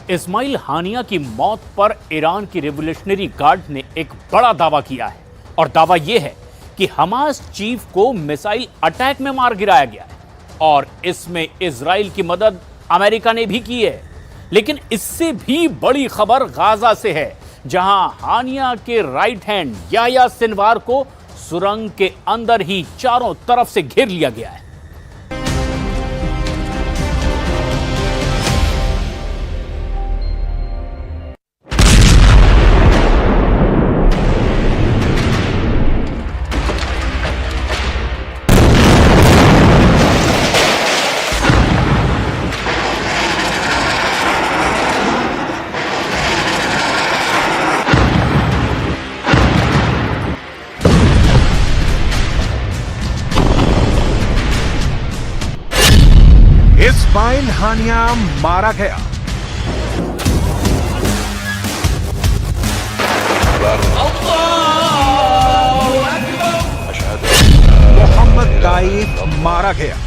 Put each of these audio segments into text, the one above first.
इस्माइल हानिया की मौत पर ईरान की रिवॉल्यूशनरी गार्ड ने एक बड़ा दावा किया है और दावा यह है कि हमास चीफ को मिसाइल अटैक में मार गिराया गया है और इसमें इजराइल की मदद अमेरिका ने भी की है। लेकिन इससे भी बड़ी खबर गाजा से है, जहां हानिया के राइट हैंड याह्या सिनवार को सुरंग के अंदर ही चारों तरफ से घेर लिया गया है। इस्माइल हानिया मारा गया। मोहम्मद ताइफ मारा गया।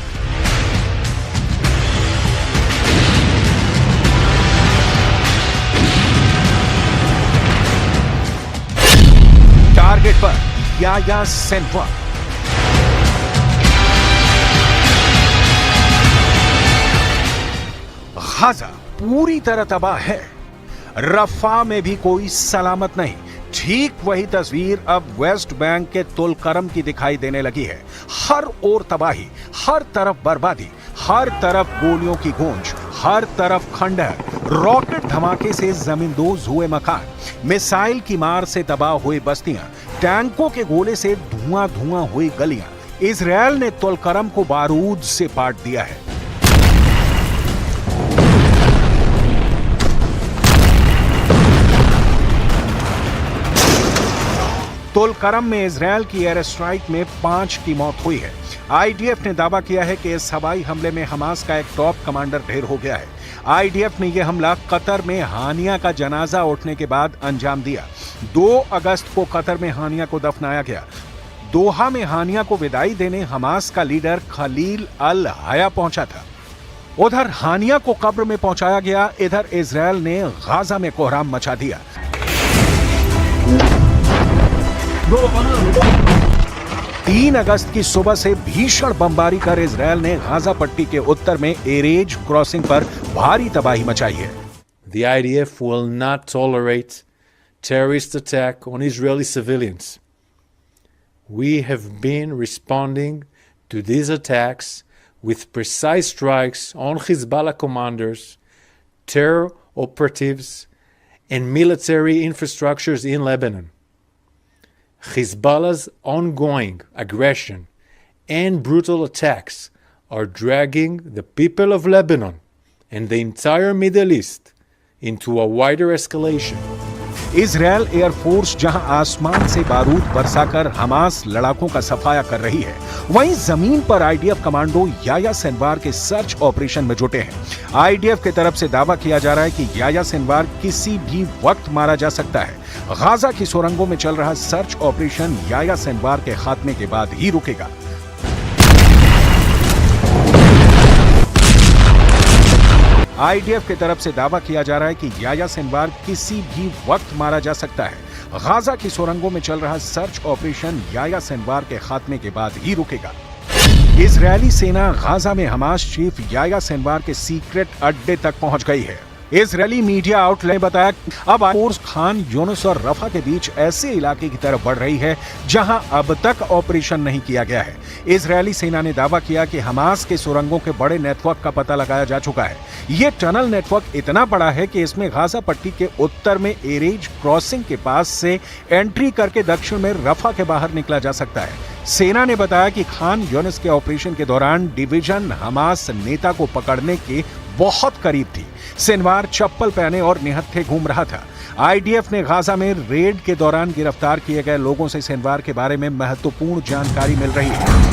टारगेट पर याह्या सिनवार। गाजा पूरी तरह तबाह है। रफा में भी कोई सलामत नहीं। ठीक वही तस्वीर अब वेस्ट बैंक के तुलकरम की दिखाई देने लगी है। हर ओर तबाही, हर तरफ बर्बादी, हर तरफ गोलियों की गूंज, हर तरफ खंडहर। रॉकेट धमाके से जमींदोज हुए मकान, मिसाइल की मार से तबाह हुई बस्तियां, टैंकों के गोले से धुआं धुआं हुई गलियां। इजराइल ने तुलकरम को बारूद से पाट दिया है। तुलकरम में इजराइल की एयर स्ट्राइक में 5 की मौत हुई है। आईडीएफ ने दावा किया है कि इस हवाई हमले में हमास का एक टॉप कमांडर ढेर हो गया है। आईडीएफ ने यह हमला कतर में हानिया का जनाजा उठने के बाद अंजाम दिया। 2 अगस्त को कतर में हानिया को दफनाया गया। दोहा में हानिया को विदाई देने हमास का लीडर खलील अल हया पहुंचा था। उधर हानिया को कब्र में पहुंचाया गया, इधर इजराइल ने गाजा में कोहराम मचा दिया। 3 अगस्त की सुबह से भीषण बमबारी कर इजराइल ने गाजा पट्टी के उत्तर में एरेज क्रॉसिंग पर भारी तबाही मचाई है। The IDF will not tolerate terrorist attack on Israeli civilians. We have been responding to these attacks with precise strikes on Hezbollah commanders, terror operatives, and military infrastructures in Lebanon. Hezbollah's ongoing aggression and brutal attacks are dragging the people of Lebanon and the entire Middle East into a wider escalation. Israel air force जहां आसमान से बारूद बरसाकर Hamas लड़ाकों का सफाया कर रही है, वहीं जमीन पर आईडीएफ कमांडो याह्या सिनवार के सर्च ऑपरेशन में जुटे हैं। आईडीएफ की तरफ से दावा किया जा रहा है कि याह्या सिनवार किसी भी वक्त मारा जा सकता है। गाजा की सुरंगों में चल रहा सर्च ऑपरेशन याह्या सिनवार के खात्मे के बाद ही रुकेगा। आईडीएफ की तरफ से दावा किया जा रहा है कि याह्या सिनवार किसी भी वक्त मारा जा सकता है। गाजा की सुरंगों में चल रहा सर्च ऑपरेशन याह्या सिनवार के खात्मे के बाद ही रुकेगा। इजरायली सेना गाजा में हमास चीफ याह्या सिनवार के सीक्रेट अड्डे तक पहुंच गई है। इजरायली मीडिया आउटलेट ने बताया अब फोर्स खान यूनिस और रफा के बीच ऐसे इलाके की तरफ बढ़ रही है जहां अब तक ऑपरेशन नहीं किया गया है। इजरायली सेना ने दावा किया कि हमास के सुरंगों के बड़े नेटवर्क का पता लगाया जा चुका है। ये टनल नेटवर्क इतना बड़ा है कि इसमें गाजा पट्टी के उत्तर में एरेज क्रॉसिंग के पास से एंट्री करके दक्षिण में रफा के बाहर निकला जा सकता है। सेना ने बताया कि खान यूनिस के ऑपरेशन के दौरान डिवीजन हमास नेता को पकड़ने के बहुत करीब थी। सिनवार चप्पल पहने और निहत्थे घूम रहा था। आईडीएफ ने गाजा में रेड के दौरान गिरफ्तार किए गए लोगों से सिनवार के बारे में महत्वपूर्ण जानकारी मिल रही है।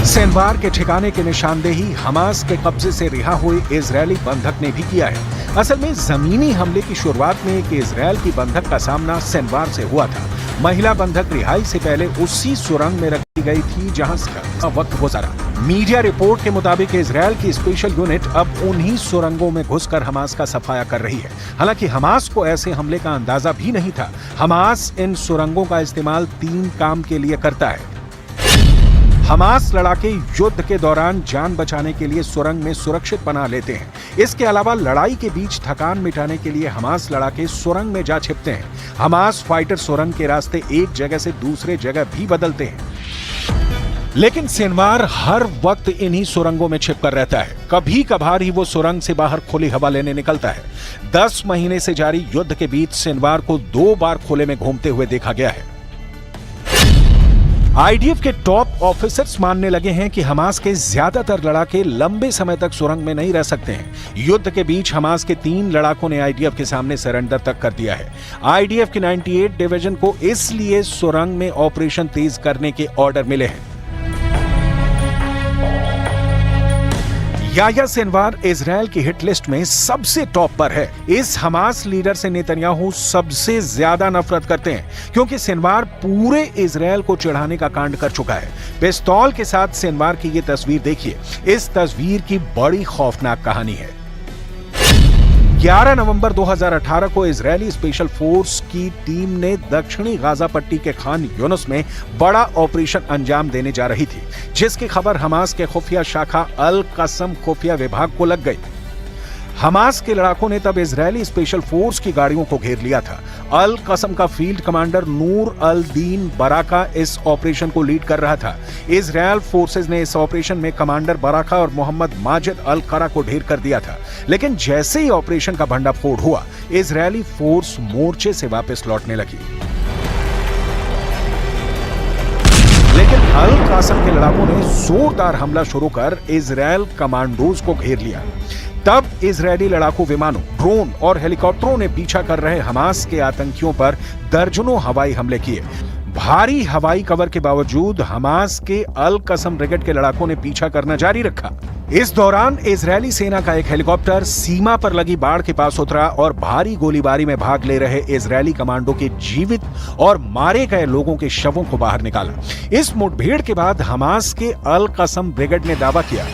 सिनवार के ठिकाने की निशानदेही हमास के कब्जे से रिहा हुए इजरायली बंधक ने भी किया है। असल में जमीनी हमले की शुरुआत में एक इजरायल की बंधक का सामना सिनवार से हुआ था। महिला बंधक रिहाई से पहले उसी सुरंग में रखी गई थी जहां वक्त गुजारा। मीडिया रिपोर्ट के मुताबिक इजरायल की स्पेशल यूनिट अब उन्हीं सुरंगों में घुसकर हमास का सफाया कर रही है। हालांकि हमास को ऐसे हमले का अंदाजा भी नहीं था। हमास इन सुरंगों का इस्तेमाल 3 काम के लिए करता है। हमास लड़ाके युद्ध के दौरान जान बचाने के लिए सुरंग में सुरक्षित पनाह लेते हैं। इसके अलावा लड़ाई के बीच थकान मिटाने के लिए हमास लड़ाके सुरंग में जा छिपते हैं। हमास फाइटर सुरंग के रास्ते एक जगह से दूसरे जगह भी बदलते हैं। लेकिन सिनवार हर वक्त इन्हीं सुरंगों में छिपकर रहता है। कभी कभार ही वो सुरंग से बाहर खुली हवा लेने निकलता है। 10 महीने से जारी युद्ध के बीच सिनवार को 2 बार खुले में घूमते हुए देखा गया है। आईडीएफ के टॉप ऑफिसर्स मानने लगे हैं कि हमास के ज्यादातर लड़ाके लंबे समय तक सुरंग में नहीं रह सकते हैं। युद्ध के बीच हमास के 3 लड़ाकों ने आईडीएफ के सामने सरेंडर तक कर दिया है। आईडीएफ की 98 डिवीजन को इसलिए सुरंग में ऑपरेशन तेज करने के ऑर्डर मिले हैं। याह्या सिनवार इजरायल की हिट लिस्ट में सबसे टॉप पर है। इस हमास लीडर से नेतन्याहू सबसे ज्यादा नफरत करते हैं क्योंकि सिनवार पूरे इजरायल को चिढ़ाने का कांड कर चुका है। पिस्तौल के साथ सिनवार की ये तस्वीर देखिए। इस तस्वीर की बड़ी खौफनाक कहानी है। 11 नवंबर 2018 को इजरायली स्पेशल फोर्स की टीम ने दक्षिणी गाजा पट्टी के खान यूनुस में बड़ा ऑपरेशन अंजाम देने जा रही थी, जिसकी खबर हमास के खुफिया शाखा अल कसम खुफिया विभाग को लग गई। हमास के लड़ाकों ने तब इजरायली स्पेशल फोर्स की गाड़ियों को घेर लिया था। अल कसम का फील्ड कमांडर नूर अल दीन बराका इस ऑपरेशन को लीड कर रहा था। इजरायल फोर्सेज ने इस ऑपरेशन में कमांडर बराका और मोहम्मद माजिद अल करा को ढेर कर दिया था। लेकिन जैसे ही ऑपरेशन का भंडाफोड़ हुआ, इजरायली फोर्स मोर्चे से वापस लौटने लगी। लेकिन अल कासम के लड़ाकों ने जोरदार हमला शुरू कर इजरायल कमांडोज को घेर लिया। तब इजरायली लड़ाकू विमानों, ड्रोन और हेलीकॉप्टरों ने पीछा कर रहे हमास के आतंकियों पर दर्जनों हवाई हमले किए। भारी हवाई कवर के बावजूद हमास के अल कसम ब्रिगेड के लड़ाकों ने पीछा करना जारी रखा। इस दौरान इजरायली सेना का एक हेलीकॉप्टर सीमा पर लगी बाड़ के पास उतरा और भारी गोलीबारी में भाग ले रहे इजरायली कमांडो के जीवित और मारे गए लोगों के शवों को बाहर निकाला। इस मुठभेड़ के बाद हमास के अल कसम ब्रिगेड ने दावा किया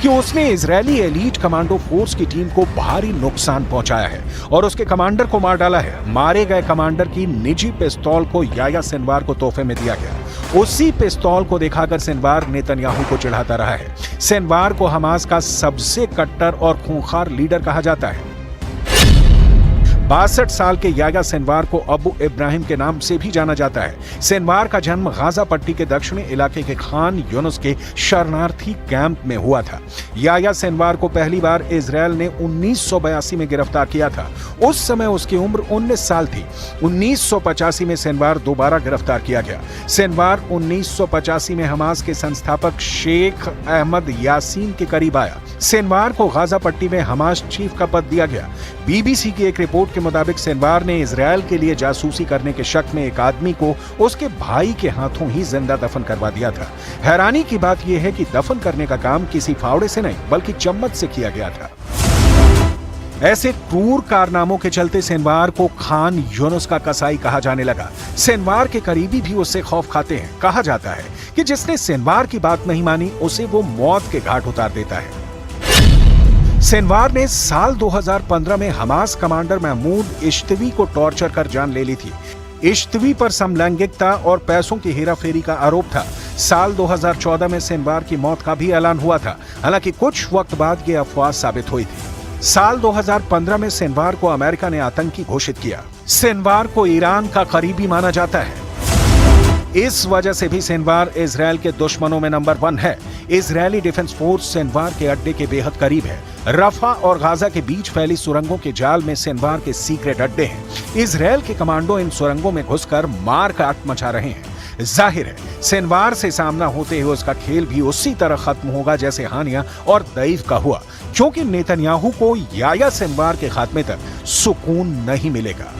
कि उसने इजरायली एलीट कमांडो फोर्स की टीम को भारी नुकसान पहुंचाया है और उसके कमांडर को मार डाला है। मारे गए कमांडर की निजी पिस्तौल को याह्या सिनवार को तोहफे में दिया गया। उसी पिस्तौल को दिखाकर सिनवार नेतन्याहू को चिढ़ाता रहा है। सिनवार को हमास का सबसे कट्टर और खूंखार लीडर कहा जाता है। 62 साल के याह्या सिनवार को अबू इब्राहिम के नाम से भी जाना जाता है। सिनवार का जन्म गाजा पट्टी के दक्षिणी इलाके के खान यूनुस के शरणार्थी कैंप में हुआ था। याह्या सिनवार को पहली बार इजरायल ने 1982 में गिरफ्तार किया था। उस समय उसकी उम्र 19 साल थी। 1985 में सिनवार दोबारा गिरफ्तार किया गया। सिनवार 1985 में हमास के संस्थापक शेख अहमद यासीन के करीब आया। सिनवार को गाजा पट्टी में हमास चीफ का पद दिया गया। बीबीसी की एक रिपोर्ट के मुताबिक सिनवार ने इजरायल के लिए जासूसी करने के शक में एक आदमी को उसके भाई के हाथों ही जिंदा दफन करवा दिया था। हैरानी की बात यह है कि दफन करने का काम किसी फावड़े से नहीं बल्कि चम्मच से किया गया था। ऐसे क्रूर कारनामों के चलते सिनवार को खान यूनुस का कसाई कहा जाने लगा। सिनवार के करीबी भी उससे खौफ खाते हैं। कहा जाता है कि जिसने सिनवार की बात नहीं मानी उसे वो मौत के घाट उतार देता है। सिनवार ने साल 2015 में हमास कमांडर महमूद इश्तवी को टॉर्चर कर जान ले ली थी। इश्तवी पर समलैंगिकता और पैसों की हेराफेरी का आरोप था। साल 2014 में सिनवार की मौत का भी ऐलान हुआ था। हालांकि कुछ वक्त बाद ये अफवाह साबित हुई थी। साल 2015 में सिनवार को अमेरिका ने आतंकी घोषित किया। सिनवार को ईरान का करीबी माना जाता है। इस वजह से भी सिनवार इजरायल के दुश्मनों में नंबर 1 है। इजरायली डिफेंस फोर्स सिनवार के अड्डे के बेहद करीब है। रफा और गाजा के बीच फैली सुरंगों के जाल में सिनवार के सीक्रेट अड्डे हैं। इजरायल के कमांडो इन सुरंगों में घुसकर मार काट मचा रहे हैं। जाहिर है सिनवार से सामना होते हुए उसका खेल भी उसी तरह खत्म होगा जैसे हानिया और दईफ का हुआ, क्योंकि नेतन्याहू को याह्या सिनवार के खात्मे तक सुकून नहीं मिलेगा।